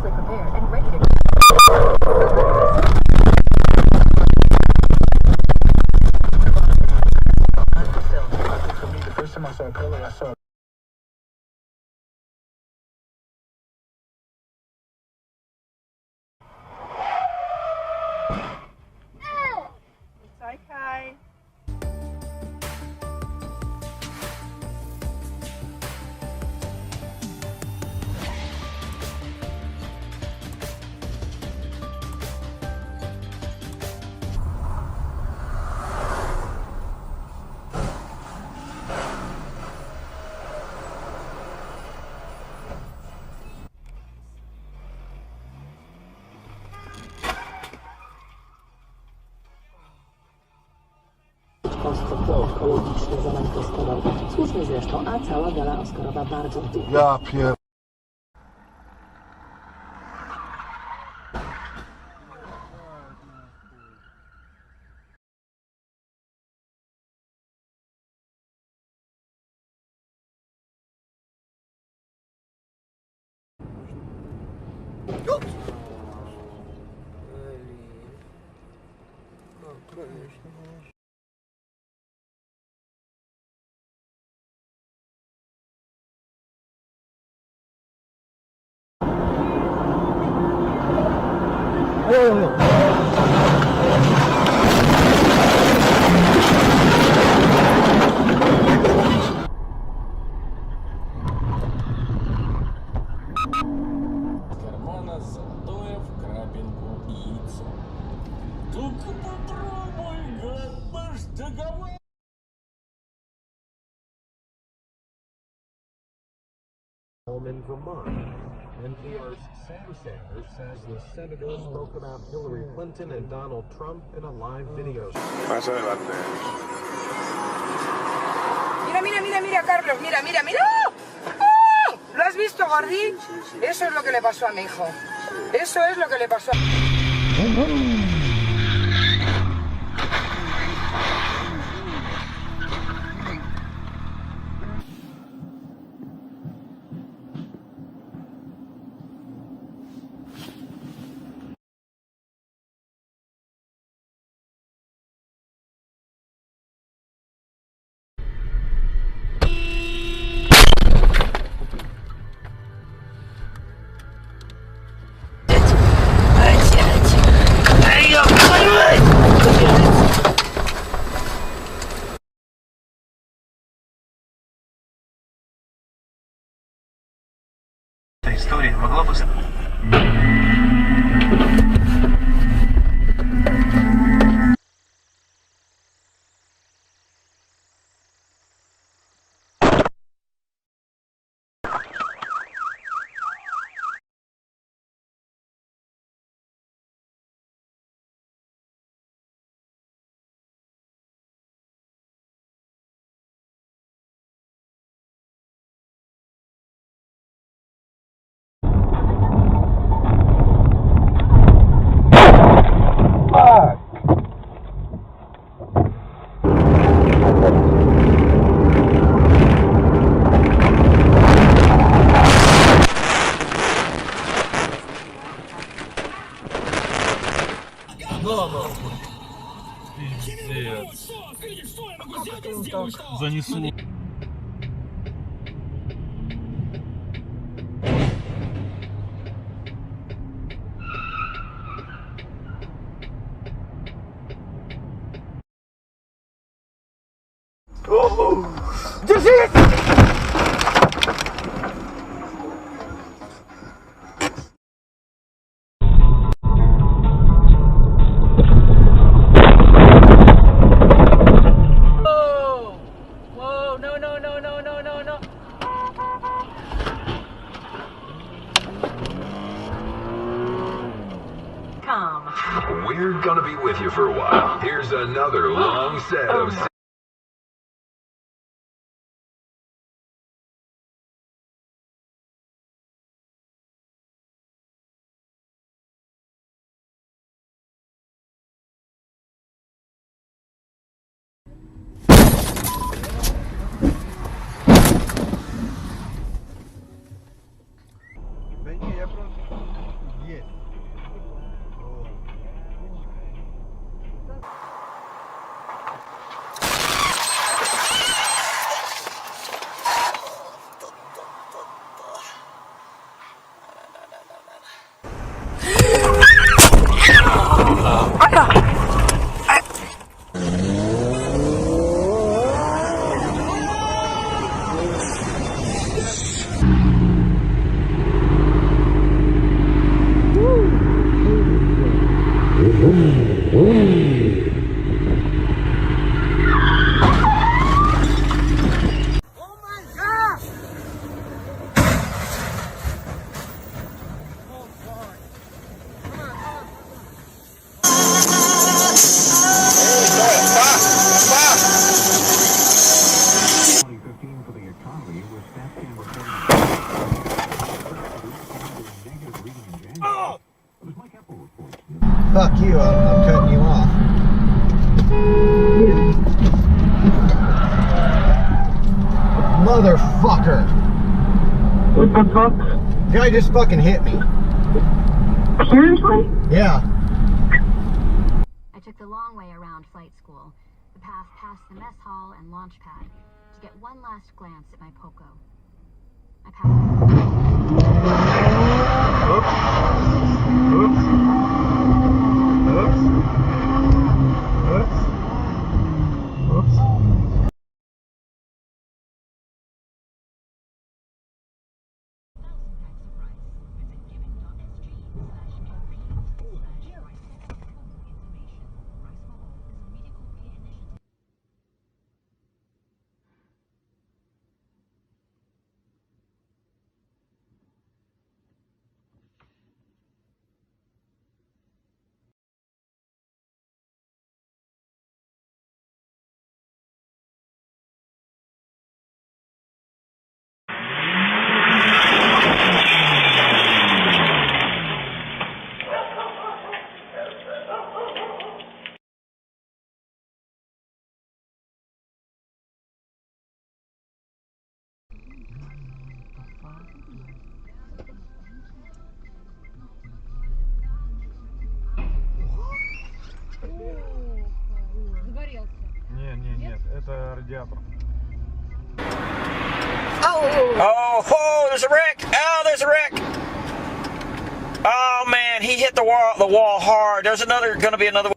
especially prepared and ready to go. For me, the first time I saw color, I saw. It's okay. Konstruktor ekologiczny zamiast Oscarowy. Słusznie zresztą, a cała gala Oscarowa bardzo długa. Ja pier... Кармана золотое в крапинку яйцо. Только попробуй, гад, наш договор. In Vermont. NPR's Sam Sanders says the senator spoke about Hillary Clinton and Donald Trump in a live video. Más adelante. Mira, mira, mira, mira, Carlos, mira, mira, mira. ¡Oh! ¿Lo has visto, Gordi? Eso es lo que le pasó a mi hijo. Eso es lo que le pasó a... Эта история могла бы... Занесу. We're gonna be with you for a while. Here's another long set of... Ven, ya pronto. Fuck you, I'm cutting you off. Motherfucker! What the fuck? Guy just fucking hit me. Seriously? Yeah. I took the long way around flight school, the path past the mess hall and launch pad, to get one last glance at my Poco. I passed. Нет, это радиатор. Oh, there's a wreck! Oh, there's a wreck! Oh man, he hit the wall hard. There's gonna be another.